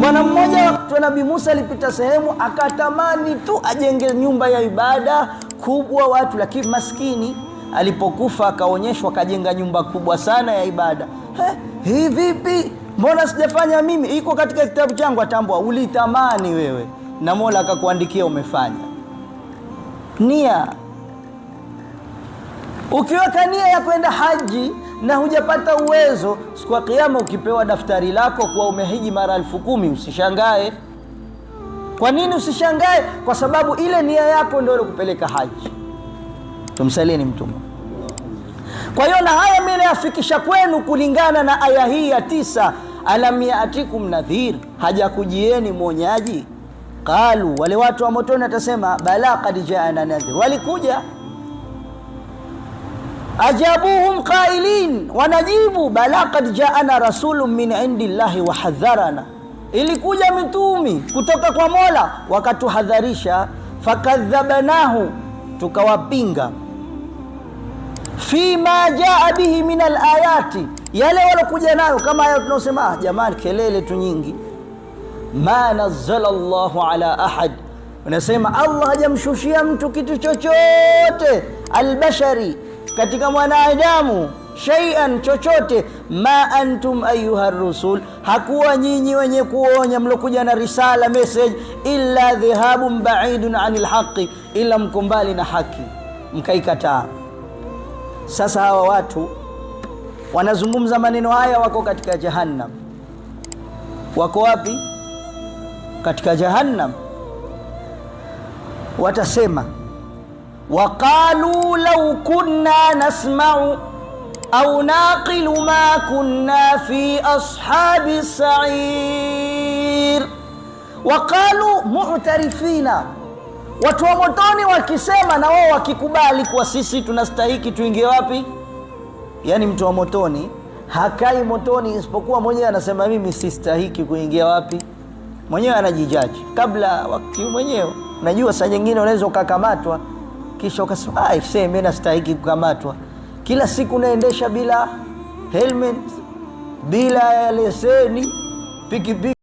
Bwana mmoja wakati Nabii Musa alipita sehemu akatamani tu ajenge nyumba ya ibada kubwa watu, lakini maskini alipokufa akaonyeshwa kajenga nyumba kubwa sana ya ibada. Hii vipi? Mbona sijafanya mimi? Iko katika kitabu changu. Atambua ulitamani wewe na Mola akakuandikia umefanya. Nia. Ukiweka nia ya kwenda haji na hujapata uwezo, siku ya kiyama ukipewa daftari lako kwa umehiji mara 10,000 usishangae. Kwa nini usishangae? Kwa sababu ile nia yako ndio ilikupeleka haji. Tumsalini Mtume. Kwa hiyo na haya mimi nayafikisha kwenu kulingana na aya hii ya 9, alam ya'tikum nadhir, hajakujieni mwonyaji? Qalu, wale watu wa motoni atasema bala qad ja'ana nadhir, walikuja. Ajabuhum qailin, wanajibu bala qad ja'ana rasulun min indillahi wa hadharana, ilikuja mitumi kutoka kwa Mola wakatuhadharisha. Fakadhabanahu, tukawapinga. Fima jaa bihi min alayati, yale walokuja nayo kama hayo tunaosema jamani kelele tu nyingi. Ma nazzala Allahu ala ahad, unasema Allah hajamshushia mtu kitu chochote albashari, katika mwanadamu shay'an, chochote. Ma antum ayuha rusul, hakuwa nyinyi wenye kuonya mlokuja na risala message, illa dhihabun ba'idun anil haqqi, ila mkumbali na haki mkaikataa. Sasa hawa watu wanazungumza maneno haya, wako katika jahannam. Wako wapi? Katika jahannam. Watasema waqalu law kunna nasma'u au naqilu ma kunna fi ashabi sa'ir. Waqalu mu'tarifina, watu wa motoni wakisema na wao wakikubali kwa sisi tunastahiki tuingie wapi? Yani mtu wa motoni hakai motoni isipokuwa mwenyewe anasema mimi sistahiki kuingia wapi. Mwenyewe anajijaji kabla wakati mwenyewe. Najua saa nyingine unaweza ukakamatwa kisha ukasema mimi nastahiki kukamatwa. Kila siku naendesha bila helmet, bila leseni, pikipiki